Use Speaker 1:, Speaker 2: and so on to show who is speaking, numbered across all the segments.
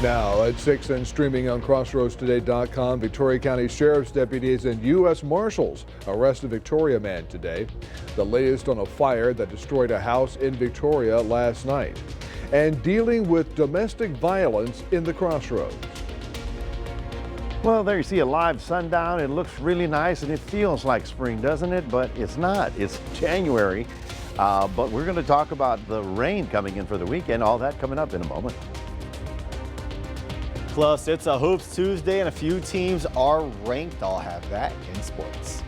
Speaker 1: Now at 6 and streaming on crossroadstoday.com, Victoria County Sheriff's deputies and U.S. Marshals arrest a Victoria man today. The latest on a fire that destroyed a house in Victoria last night. And dealing with domestic violence in the Crossroads.
Speaker 2: Well, there you see a live sundown. It looks really nice and it feels like spring, doesn't it? But it's not. It's January. But we're going to talk about the rain coming in for the weekend. All that coming up in a moment.
Speaker 3: Plus, it's a Hoops Tuesday and a few teams are ranked. I'll have that in sports.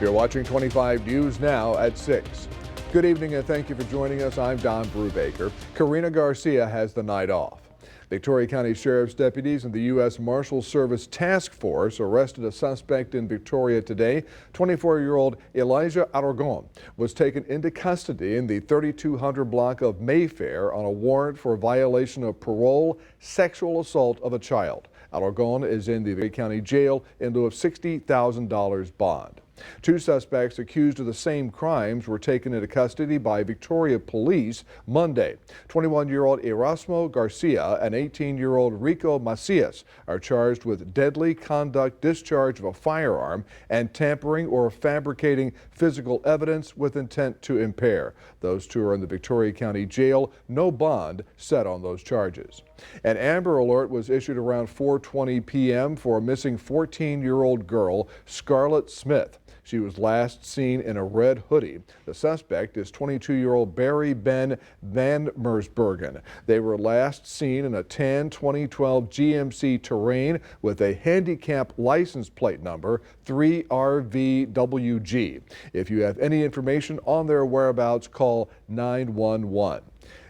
Speaker 1: You're watching 25 News now at 6. Good evening and thank you for joining us. I'm Don Brubaker. Karina Garcia has the night off. Victoria County Sheriff's deputies and the U.S. Marshals Service Task Force arrested a suspect in Victoria today. 24-year-old Elijah Aragon was taken into custody in the 3200 block of Mayfair on a warrant for violation of parole, sexual assault of a child. Aragon is in the Victoria County Jail in lieu of $60,000 bond. Two suspects accused of the same crimes were taken into custody by Victoria Police Monday. 21-year-old Erasmo Garcia and 18-year-old Rico Macias are charged with deadly conduct, discharge of a firearm, and tampering or fabricating physical evidence with intent to impair. Those two are in the Victoria County Jail. No bond set on those charges. An Amber Alert was issued around 4:20 p.m. for a missing 14-year-old girl, Scarlett Smith. She was last seen in a red hoodie. The suspect is 22-year-old Barry Ben Van Mersbergen. They were last seen in a tan 2012 GMC Terrain with a handicap license plate number 3RVWG. If you have any information on their whereabouts, call 911.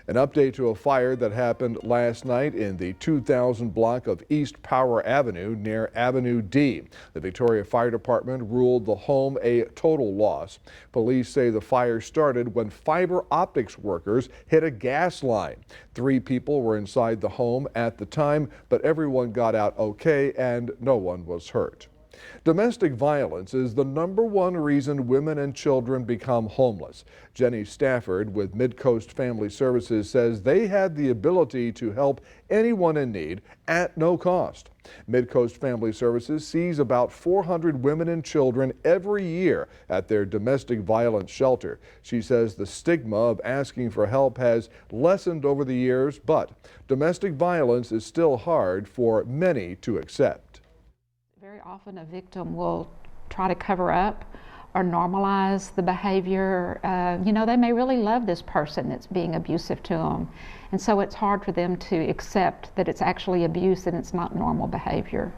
Speaker 1: An update to a fire that happened last night in the 2000 block of East Power Avenue near Avenue D. The Victoria Fire Department ruled the home a total loss. Police say the fire started when fiber optics workers hit a gas line. 3 people were inside the home at the time, but everyone got out okay and no one was hurt. Domestic violence is the #1 reason women and children become homeless. Jenny Stafford with Midcoast Family Services says they had the ability to help anyone in need at no cost. Midcoast Family Services sees about 400 women and children every year at their domestic violence shelter. She says the stigma of asking for help has lessened over the years, but domestic violence is still hard for many to accept.
Speaker 4: Very often a victim will try to cover up or normalize the behavior. They may really love this person that's being abusive to them. And so it's hard for them to accept that it's actually abuse and it's not normal behavior.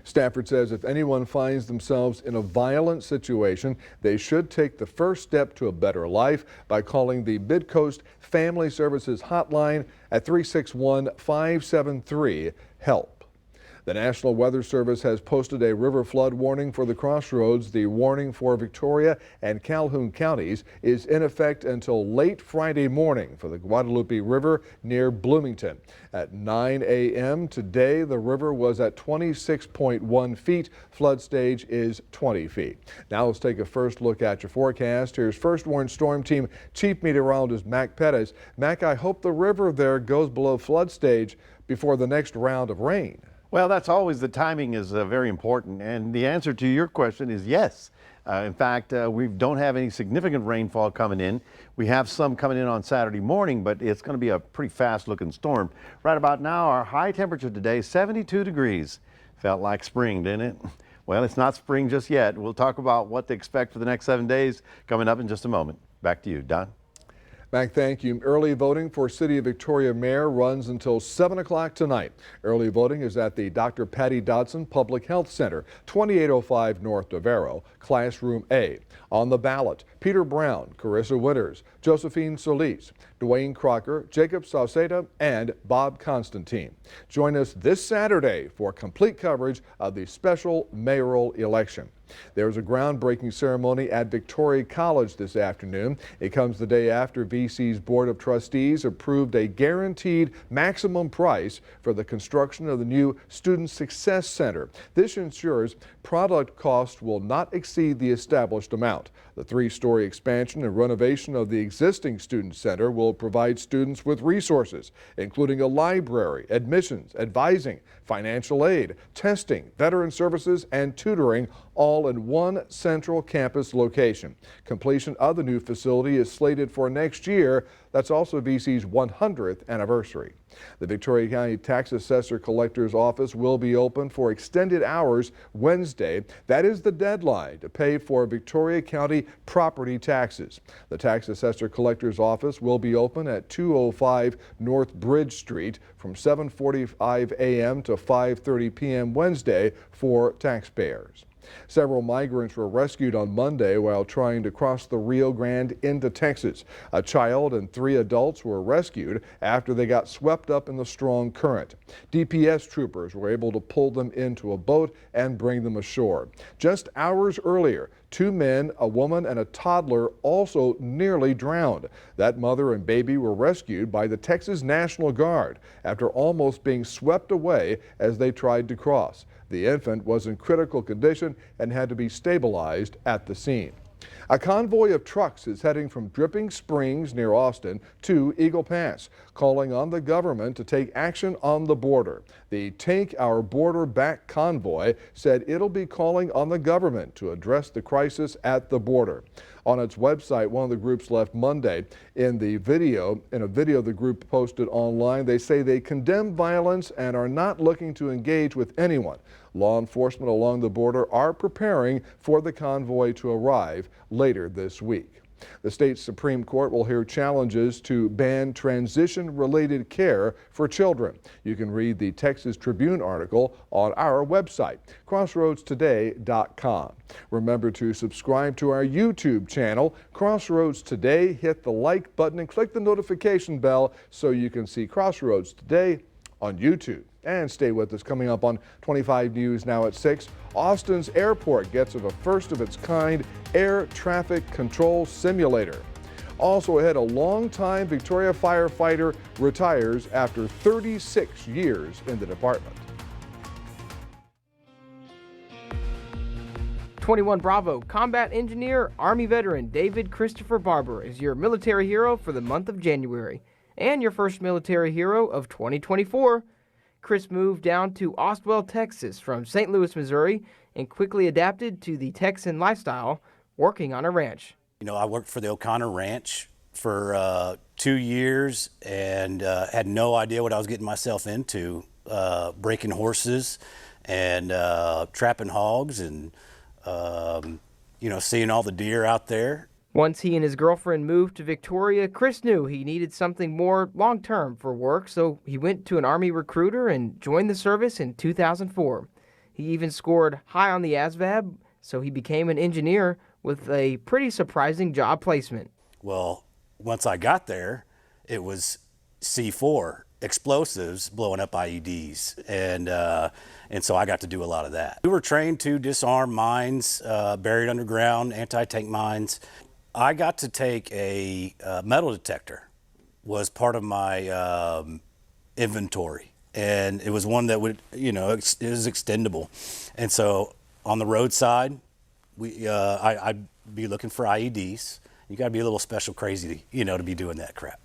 Speaker 1: Stafford says if anyone finds themselves in a violent situation, they should take the first step to a better life by calling the Midcoast Family Services hotline at 361-573-HELP. The National Weather Service has posted a river flood warning for the Crossroads. The warning for Victoria and Calhoun counties is in effect until late Friday morning for the Guadalupe River near Bloomington. At 9 a.m. today, the river was at 26.1 feet. Flood stage is 20 feet. Now let's take a first look at your forecast. Here's First Warn Storm Team Chief Meteorologist Mac Pettis. Mac, I hope the river there goes below flood stage before the next round of rain.
Speaker 2: Well, that's always the timing is very important. And the answer to your question is yes. In fact, we don't have any significant rainfall coming in. We have some coming in on Saturday morning, but it's going to be a pretty fast looking storm. Right about now, our high temperature today, 72 degrees. Felt like spring, didn't it? Well, it's not spring just yet. We'll talk about what to expect for the next 7 days coming up in just a moment. Back to you, Don.
Speaker 1: Mac, thank you. Early voting for City of Victoria Mayor runs until 7 o'clock tonight. Early voting is at the Dr. Patty Dodson Public Health Center, 2805 North Devero, Classroom A. On the ballot, Peter Brown, Carissa Winters, Josephine Solis, Dwayne Crocker, Jacob Sauceda, and Bob Constantine. Join us this Saturday for complete coverage of the special mayoral election. There's a groundbreaking ceremony at Victoria College this afternoon. It comes the day after VC's Board of Trustees approved a guaranteed maximum price for the construction of the new Student Success Center. This ensures product cost will not exceed the established amount. The 3-story expansion and renovation of the existing student center will will provide students with resources, including a library, admissions, advising, financial aid, testing, veteran services, and tutoring, all in one central campus location. Completion of the new facility is slated for next year. That's also VC's 100th anniversary. The Victoria County Tax Assessor Collector's Office will be open for extended hours Wednesday. That is the deadline to pay for Victoria County property taxes. The Tax Assessor Collector's Office will be open at 205 North Bridge Street from 7:45 a.m. to 5:30 p.m. Wednesday for taxpayers. Several migrants were rescued on Monday while trying to cross the Rio Grande into Texas. A child and 3 adults were rescued after they got swept up in the strong current. DPS troopers were able to pull them into a boat and bring them ashore. Just hours earlier, 2 men, a woman, and a toddler also nearly drowned. That mother and baby were rescued by the Texas National Guard after almost being swept away as they tried to cross. The infant was in critical condition and had to be stabilized at the scene. A convoy of trucks is heading from Dripping Springs near Austin to Eagle Pass, calling on the government to take action on the border. The Take Our Border Back convoy said it'll be calling on the government to address the crisis at the border. On its website, one of the groups left Monday. In a video the group posted online, they say they condemn violence and are not looking to engage with anyone. Law enforcement along the border are preparing for the convoy to arrive later this week. The state Supreme Court will hear challenges to ban transition-related care for children. You can read the Texas Tribune article on our website, crossroadstoday.com. Remember to subscribe to our YouTube channel, Crossroads Today. Hit the like button and click the notification bell so you can see Crossroads Today on YouTube. And stay with us. Coming up on 25 News now at 6, Austin's airport gets a first of its kind air traffic control simulator. Also ahead, a longtime Victoria firefighter retires after 36 years in the department.
Speaker 5: 21 Bravo combat engineer, Army veteran David Christopher Barber is your military hero for the month of January and your first military hero of 2024. Chris moved down to Ostwell, Texas from St. Louis, Missouri, and quickly adapted to the Texan lifestyle, working on a ranch.
Speaker 6: You know, I worked for the O'Connor Ranch for 2 years and had no idea what I was getting myself into, breaking horses and trapping hogs and, seeing all the deer out there.
Speaker 5: Once he and his girlfriend moved to Victoria, Chris knew he needed something more long-term for work, so he went to an Army recruiter and joined the service in 2004. He even scored high on the ASVAB, so he became an engineer with a pretty surprising job placement.
Speaker 6: Well, once I got there, it was C4, explosives blowing up IEDs, and so I got to do a lot of that. We were trained to disarm mines, buried underground, anti-tank mines. I got to take a metal detector, was part of my inventory, and it was one that would, it was extendable. And so on the roadside, I'd be looking for IEDs. You got to be a little special crazy, to be doing that crap.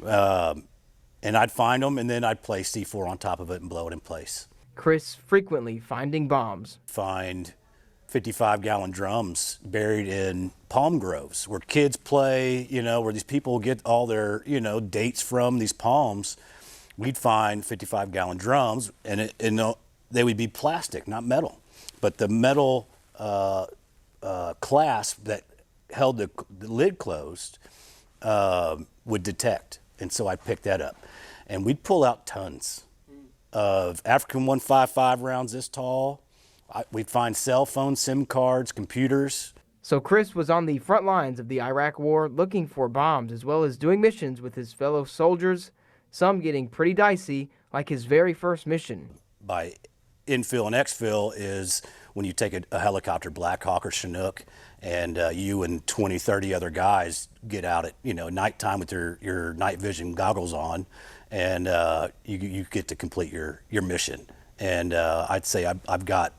Speaker 6: And I'd find them, and then I'd place C4 on top of it and blow it in place.
Speaker 5: Chris frequently finding bombs.
Speaker 6: Find 55-gallon drums buried in palm groves where kids play, where these people get all their, dates from these palms. We'd find 55-gallon drums, and they would be plastic, not metal. But the metal clasp that held the lid closed would detect. And so I'd pick that up. And we'd pull out tons of African 155 rounds this tall. We'd find cell phones, SIM cards, computers.
Speaker 5: So Chris was on the front lines of the Iraq War looking for bombs as well as doing missions with his fellow soldiers, some getting pretty dicey, like his very first mission.
Speaker 6: By infill and exfil is when you take a helicopter, Black Hawk or Chinook, and you and 20, 30 other guys get out at nighttime with your night vision goggles on, and you get to complete your mission. And I'd say I've got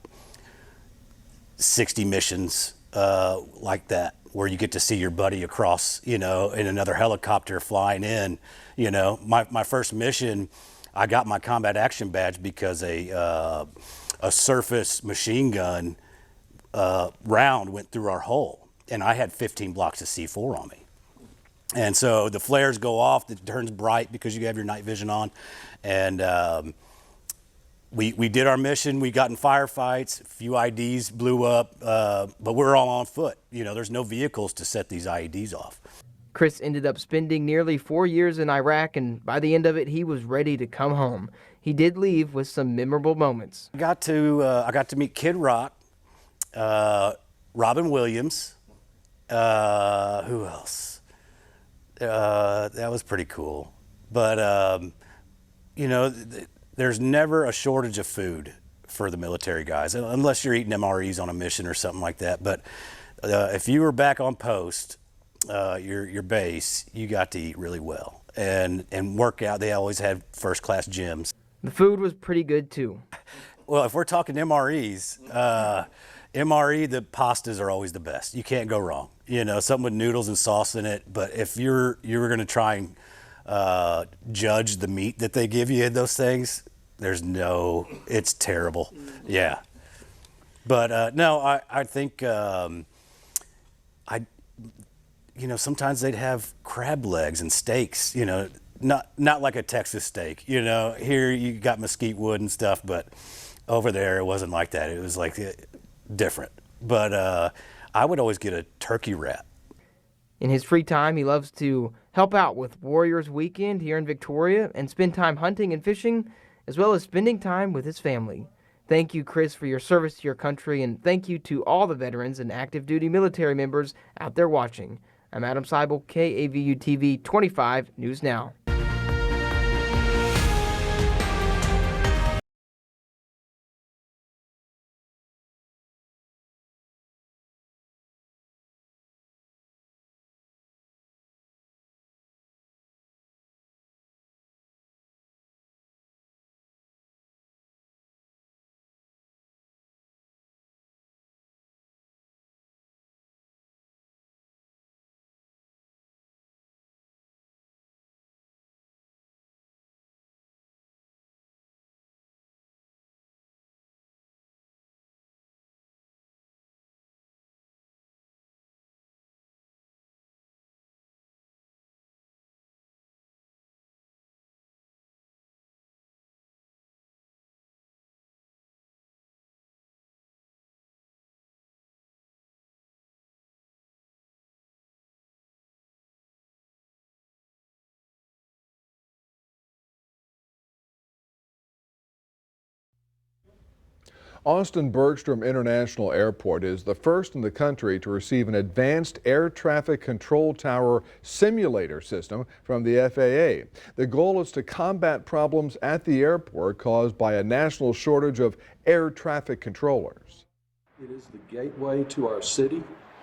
Speaker 6: 60 missions like that, where you get to see your buddy across, in another helicopter flying in. My first mission, I got my combat action badge because a surface machine gun round went through our hull, and I had 15 blocks of C4 on me. And so the flares go off, it turns bright because you have your night vision on. And we did our mission, we got in firefights, a few IEDs blew up, but we're all on foot. There's no vehicles to set these IEDs off.
Speaker 5: Chris ended up spending nearly 4 years in Iraq, and by the end of it, he was ready to come home. He did leave with some memorable moments.
Speaker 6: I got to meet Kid Rock, Robin Williams, who else? That was pretty cool. But, there's never a shortage of food for the military guys, unless you're eating MREs on a mission or something like that. But if you were back on post, your base, you got to eat really well and work out. They always had first-class gyms.
Speaker 5: The food was pretty good, too.
Speaker 6: Well, if we're talking MREs, MRE, the pastas are always the best. You can't go wrong. Something with noodles and sauce in it. But if you were going to try and judge the meat that they give you in those things, it's terrible. Yeah. But no, I think, sometimes they'd have crab legs and steaks, not like a Texas steak. Here you got mesquite wood and stuff, but over there it wasn't like that. It was like different. But I would always get a turkey wrap.
Speaker 5: In his free time, he loves to help out with Warriors Weekend here in Victoria and spend time hunting and fishing, as well as spending time with his family. Thank you, Chris, for your service to your country, and thank you to all the veterans and active duty military members out there watching. I'm Adam Seibel, KAVU TV 25 News Now.
Speaker 1: Austin Bergstrom International Airport is the first in the country to receive an advanced air traffic control tower simulator system from the FAA. The goal is to combat problems at the airport caused by a national shortage of air traffic controllers.
Speaker 7: It is the gateway to our city.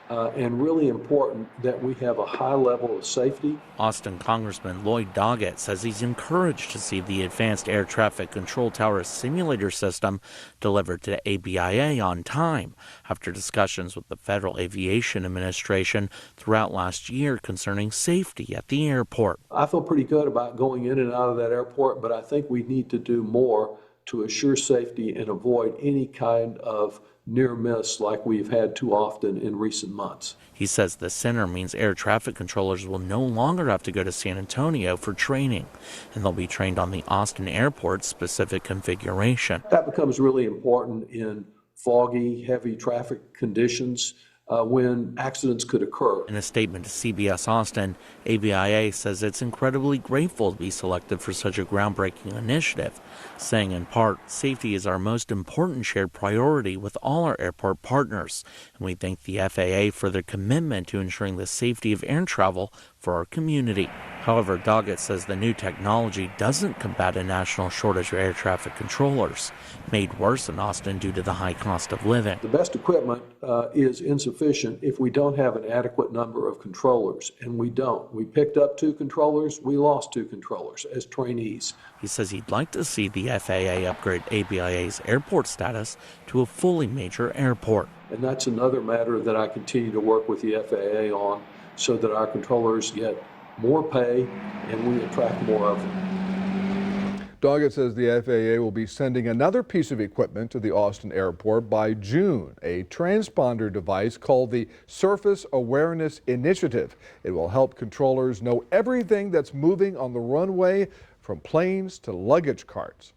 Speaker 7: And really important that we have a high level of safety.
Speaker 8: Austin Congressman Lloyd Doggett says he's encouraged to see the Advanced Air Traffic Control Tower simulator system delivered to ABIA on time after discussions with the Federal Aviation Administration throughout last year concerning safety at the airport.
Speaker 7: I feel pretty good about going in and out of that airport, but I think we need to do more to assure safety and avoid any kind of near miss like we've had too often in recent months.
Speaker 8: He says the center means air traffic controllers will no longer have to go to San Antonio for training, and they'll be trained on the Austin Airport specific configuration.
Speaker 7: That becomes really important in foggy, heavy traffic conditions when accidents could occur.
Speaker 8: In a statement to CBS Austin, ABIA says it's incredibly grateful to be selected for such a groundbreaking initiative, saying in part, safety is our most important shared priority with all our airport partners, and we thank the FAA for their commitment to ensuring the safety of air travel for our community. However, Doggett says the new technology doesn't combat a national shortage of air traffic controllers, made worse in Austin due to the high cost of living.
Speaker 7: The best equipment is insufficient if we don't have an adequate number of controllers, and we don't. We picked up 2 controllers, we lost 2 controllers as trainees.
Speaker 8: He says he'd like to see the FAA upgrade ABIA's airport status to a fully major airport.
Speaker 7: And that's another matter that I continue to work with the FAA on so that our controllers get more pay and we attract more of them.
Speaker 1: Doggett says the FAA will be sending another piece of equipment to the Austin airport by June, a transponder device called the Surface Awareness Initiative. It will help controllers know everything that's moving on the runway, from planes to luggage carts.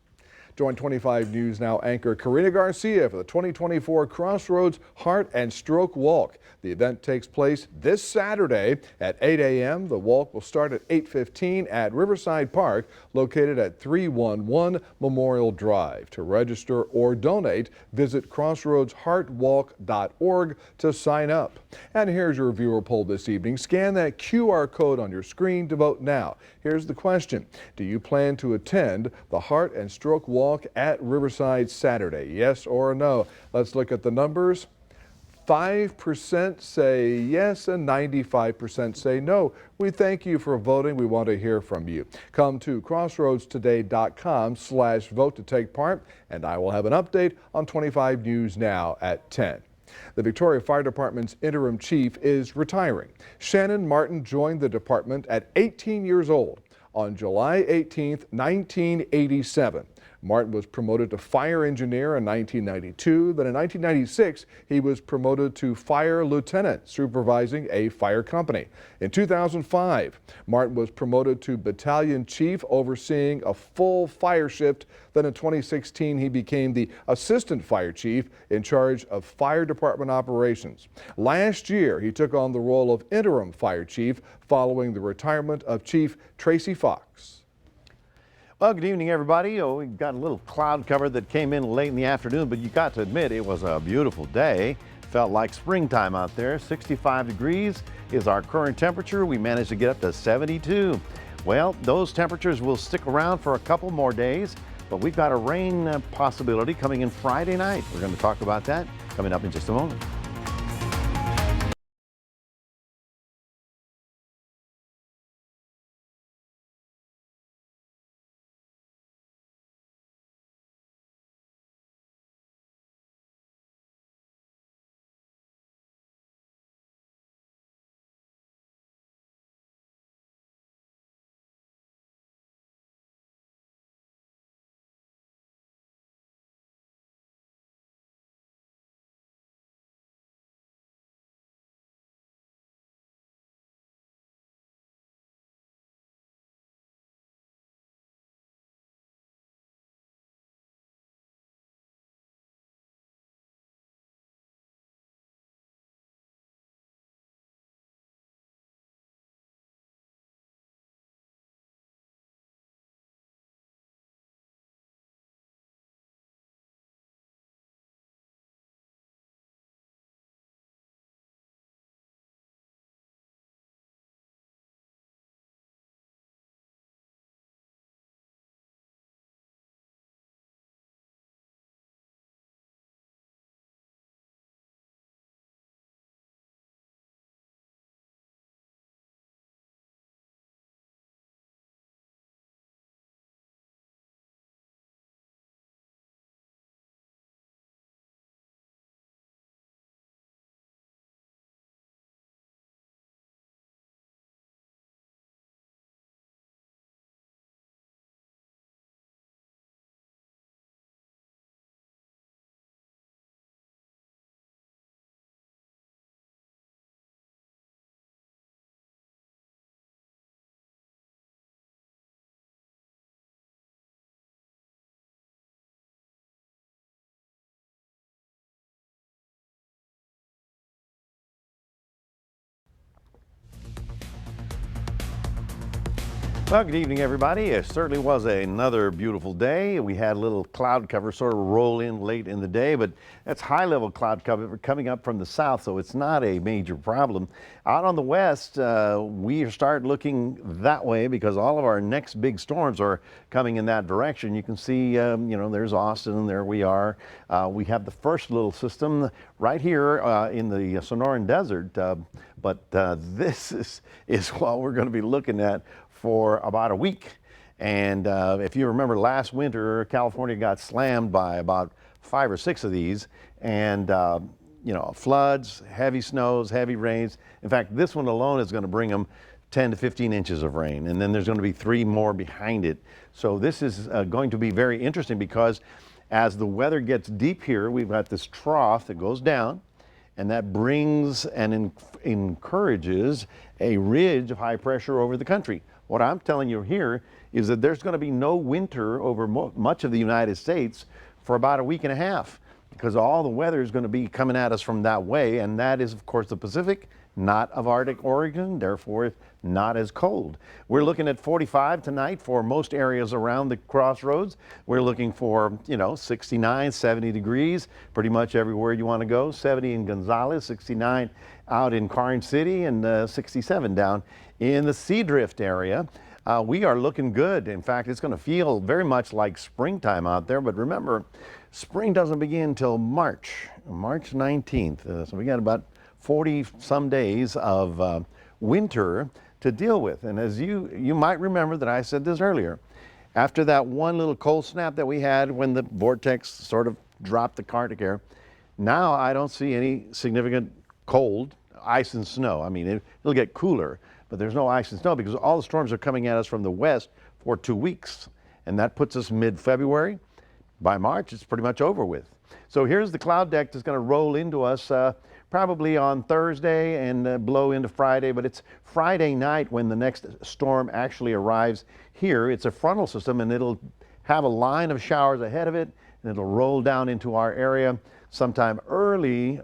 Speaker 1: Join 25 News Now anchor Karina Garcia for the 2024 Crossroads Heart and Stroke Walk. The event takes place this Saturday at 8 a.m. The walk will start at 8:15 at Riverside Park, located at 311 Memorial Drive. To register or donate, visit crossroadsheartwalk.org to sign up. And here's your viewer poll this evening. Scan that QR code on your screen to vote now. Here's the question. Do you plan to attend the Heart and Stroke Walk at Riverside Saturday? Yes or no? Let's look at the numbers. 5% say yes and 95% say no. We thank you for voting. We want to hear from you. Come to crossroadstoday.com/vote to take part, and I will have an update on 25 News Now at 10. The Victoria Fire Department's interim chief is retiring. Shannon Martin joined the department at 18 years old on July 18, 1987. Martin was promoted to fire engineer in 1992. Then in 1996, he was promoted to fire lieutenant, supervising a fire company. In 2005, Martin was promoted to battalion chief, overseeing a full fire shift. Then in 2016, he became the assistant fire chief in charge of fire department operations. Last year, he took on the role of interim fire chief following the retirement of Chief Tracy Fox.
Speaker 2: Well, good evening, everybody. Oh, we got a little cloud cover that came in late in the afternoon, but you got to admit it was a beautiful day. Felt like springtime out there. 65 degrees is our current temperature. We managed to get up to 72. Well, those temperatures will stick around for a couple more days, but we've got a rain possibility coming in Friday night. We're going to talk about that coming up in just a moment. Well, good evening, everybody. It certainly was another beautiful day. We had a little cloud cover sort of roll in late in the day, but that's high-level cloud cover coming up from the south, so it's not a major problem. Out on the west, we start looking that way because all of our next big storms are coming in that direction. You can see, there's Austin, and there we are. We have the first little system right here in the Sonoran Desert, but this is what we're going to be looking at for about a week. And if you remember last winter, California got slammed by about 5 or 6 of these, and floods, heavy snows, heavy rains. In fact, this one alone is going to bring them 10 to 15 inches of rain, and then there's going to be 3 more behind it. So this is going to be very interesting because as the weather gets deep here, we've got this trough that goes down, and that brings and encourages a ridge of high pressure over the country. What I'm telling you here is that there's going to be no winter over much of the United States for about a week and a half because all the weather is going to be coming at us from that way, and that is, of course, the Pacific, not of Arctic Oregon, therefore not as cold. We're looking at 45 tonight for most areas around the crossroads. We're looking for, 69, 70 degrees, pretty much everywhere you want to go. 70 in Gonzales, 69 out in Karnes City, and 67 down in the Seadrift area. We are looking good. In fact, it's going to feel very much like springtime out there, but remember, spring doesn't begin until March 19th. So we got about 40 some days of winter to deal with. And as you might remember that I said this earlier, after that one little cold snap that we had when the vortex sort of dropped the Arctic air, now I don't see any significant cold, ice and snow. I mean, it'll get cooler, but there's no ice and snow because all the storms are coming at us from the west for 2 weeks. And that puts us mid-February. By March, it's pretty much over with. So here's the cloud deck that's going to roll into us probably on Thursday and blow into Friday, but it's Friday night when the next storm actually arrives here. It's a frontal system, and it'll have a line of showers ahead of it, and it'll roll down into our area sometime early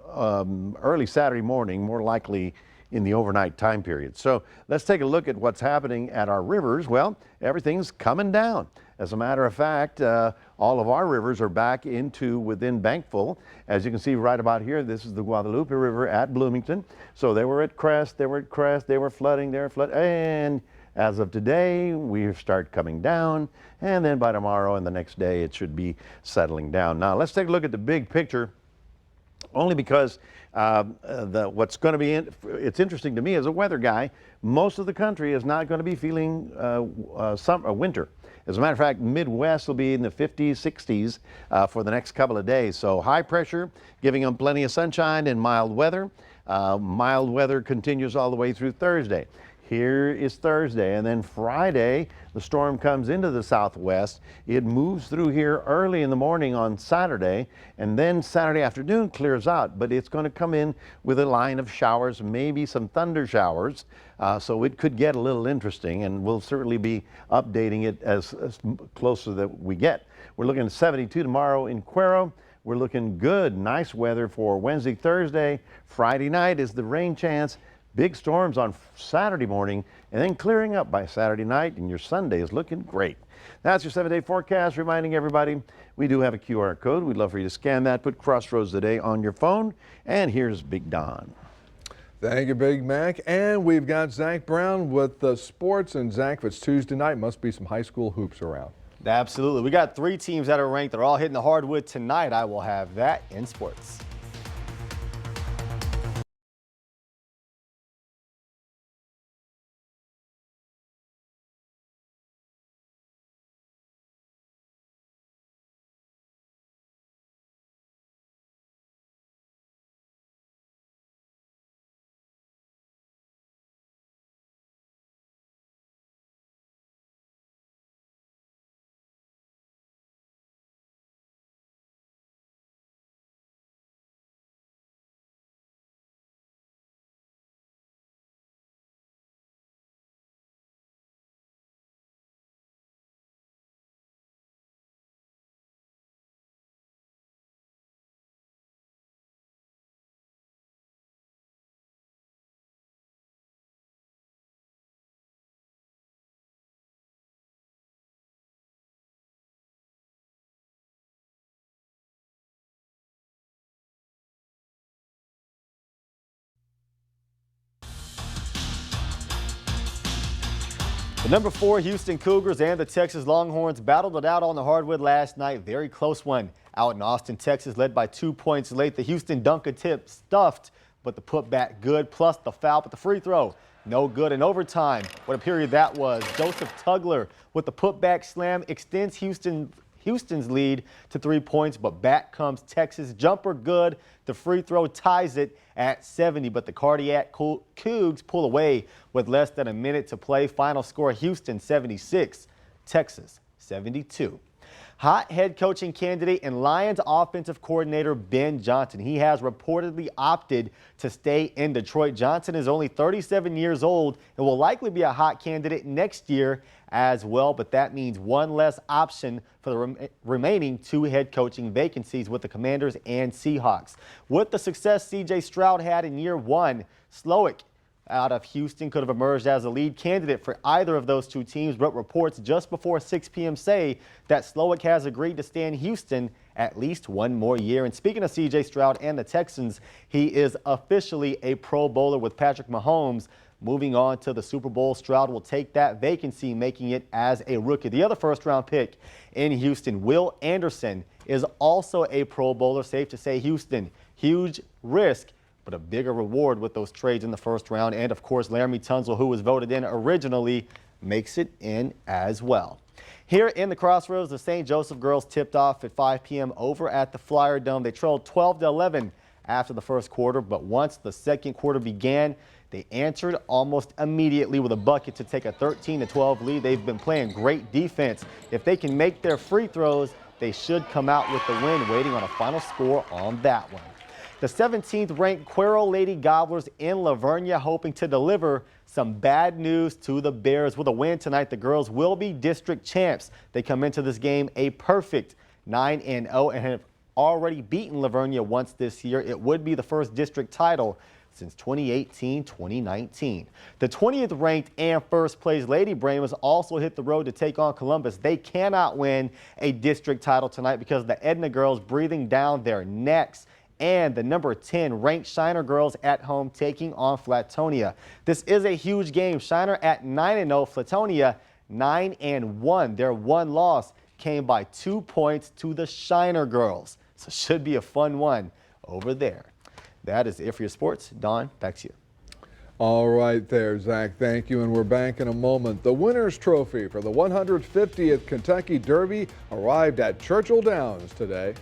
Speaker 2: Saturday morning, more likely in the overnight time period. So let's take a look at what's happening at our rivers. Well, everything's coming down. As a matter of fact, all of our rivers are back into within bankful. As you can see right about here, this is the Guadalupe River at Bloomington. So they were at crest, they were flooding, and as of today, we start coming down, and then by tomorrow and the next day, it should be settling down. Now, let's take a look at the big picture, only because what's going to be, it's interesting to me as a weather guy, most of the country is not going to be feeling winter. As a matter of fact, Midwest will be in the 50s, 60s for the next couple of days. So high pressure, giving them plenty of sunshine and mild weather. Mild weather continues all the way through Thursday. Here is Thursday, and then Friday, the storm comes into the southwest. It moves through here early in the morning on Saturday, and then Saturday afternoon clears out, but it's going to come in with a line of showers, maybe some thunder showers, so it could get a little interesting, and we'll certainly be updating it as close as that we get. We're looking at 72 tomorrow in Cuero. We're looking good, nice weather for Wednesday, Thursday. Friday night is the rain chance. Big storms on Saturday morning, and then clearing up by Saturday night, and your Sunday is looking great. That's your 7-day forecast, reminding everybody we do have a QR code. We'd love for you to scan that, put Crossroads Today on your phone, and here's Big Don.
Speaker 1: Thank you, Big Mac. And we've got Zach Brown with the sports. And Zach, if it's Tuesday night, must be some high school hoops around.
Speaker 3: Absolutely. We got 3 teams that are ranked. They're all hitting the hardwood tonight. I will have that in sports. The number 4 Houston Cougars and the Texas Longhorns battled it out on the hardwood last night. Very close one out in Austin, Texas, led by 2 points late. The Houston Dunker tip stuffed, but the putback good, plus the foul, but the free throw no good. In overtime, what a period that was. Joseph Tugler with the putback slam extends Houston's lead to 3 points, but back comes Texas. Jumper good. The free throw ties it at 70, but the Cardiac Cougs pull away with less than a minute to play. Final score, Houston 76, Texas 72. Hot head coaching candidate and Lions offensive coordinator Ben Johnson. He has reportedly opted to stay in Detroit. Johnson is only 37 years old and will likely be a hot candidate next year as well, but that means one less option for the remaining 2 head coaching vacancies with the Commanders and Seahawks. With the success C.J. Stroud had in year 1, Slowick out of Houston could have emerged as a lead candidate for either of those 2 teams, but reports just before 6 p.m. say that Slowick has agreed to stay in Houston at least 1 more year. And speaking of C.J. Stroud and the Texans, he is officially a Pro Bowler with Patrick Mahomes moving on to the Super Bowl. Stroud will take that vacancy, making it as a rookie. The other first-round pick in Houston, Will Anderson, is also a Pro Bowler. Safe to say Houston, huge risk, but a bigger reward with those trades in the first round. And, of course, Laramie Tunsil, who was voted in originally, makes it in as well. Here in the Crossroads, the St. Joseph girls tipped off at 5 p.m. over at the Flyer Dome. They trailed 12-11 after the first quarter, but once the second quarter began, they answered almost immediately with a bucket to take a 13-12 lead. They've been playing great defense. If they can make their free throws, they should come out with the win. Waiting on a final score on that one. The 17th ranked Cuero Lady Gobblers in Lavernia hoping to deliver some bad news to the Bears. With a win tonight, the girls will be district champs. They come into this game a perfect 9-0 and have already beaten Lavernia once this year. It would be the first district title since 2018-2019. The 20th ranked and first place Lady Brahmas also hit the road to take on Columbus. They cannot win a district title tonight because the Edna girls breathing down their necks, and the number 10 ranked Shiner girls at home taking on Flatonia. This is a huge game. Shiner at 9-0, Flatonia 9-1. Their one loss came by 2 points to the Shiner girls. So it should be a fun one over there. That is it for your sports. Don, back to you.
Speaker 1: All right there, Zach. Thank you. And we're back in a moment. The winner's trophy for the 150th Kentucky Derby arrived at Churchill Downs today.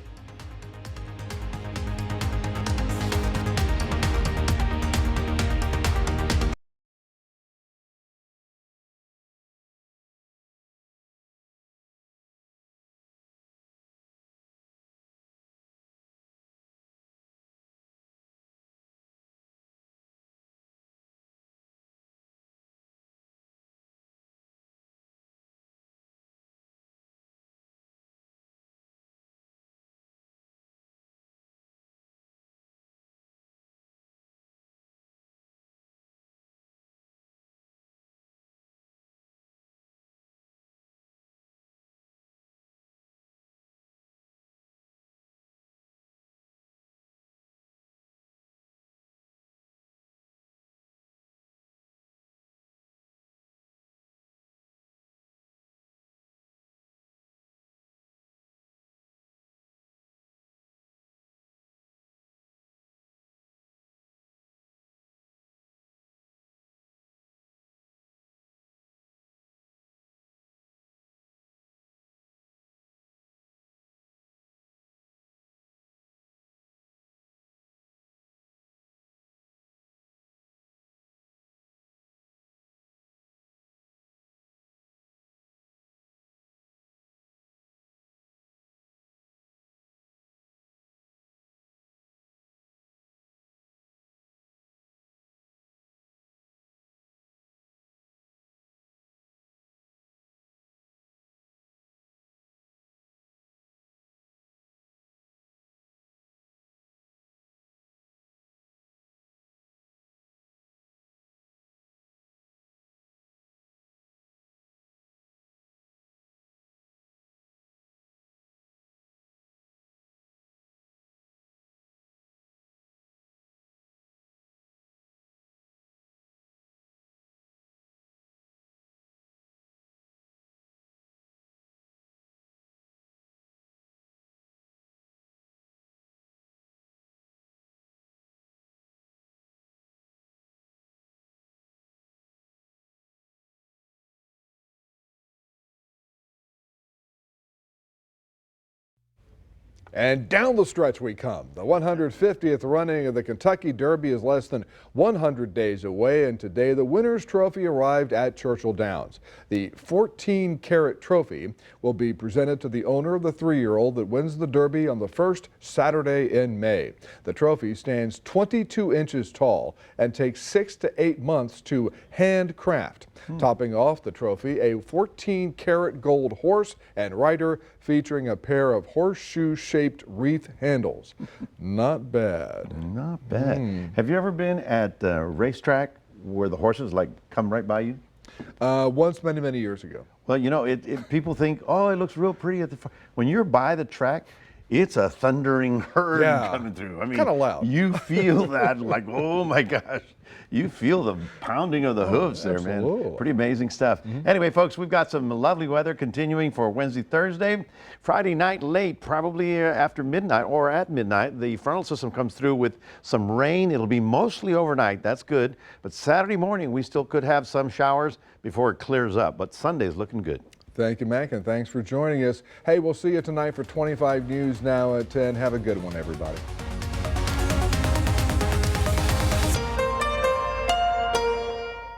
Speaker 1: And down the stretch we come. The 150th running of the Kentucky Derby is less than 100 days away, and today the winner's trophy arrived at Churchill Downs. The 14-carat trophy will be presented to the owner of the 3-year-old that wins the Derby on the first Saturday in May. The trophy stands 22 inches tall and takes 6 to 8 months to handcraft. Topping off the trophy, a 14-karat gold horse and rider featuring a pair of horseshoe-shaped wreath handles. Not bad.
Speaker 2: Not bad. Have you ever been at a racetrack where the horses like come right by you?
Speaker 1: Once many years ago.
Speaker 2: Well, you know, people think, oh, it looks real pretty at the front. When you're by the track, it's a thundering herd coming through. I mean,
Speaker 1: kind of loud.
Speaker 2: You feel that like, oh my gosh. You feel the pounding of the hooves there,
Speaker 1: absolutely.
Speaker 2: man. Pretty amazing stuff. Anyway, folks, we've got some lovely weather continuing for Wednesday, Thursday. Friday night late, probably after midnight or at midnight, the frontal system comes through with some rain. It'll be mostly overnight. That's good. But Saturday morning, we still could have some showers before it clears up. But Sunday's looking good.
Speaker 1: Thank you, Mac, and thanks for joining us. Hey, we'll see you tonight for 25 News Now at 10. Have a good one, everybody.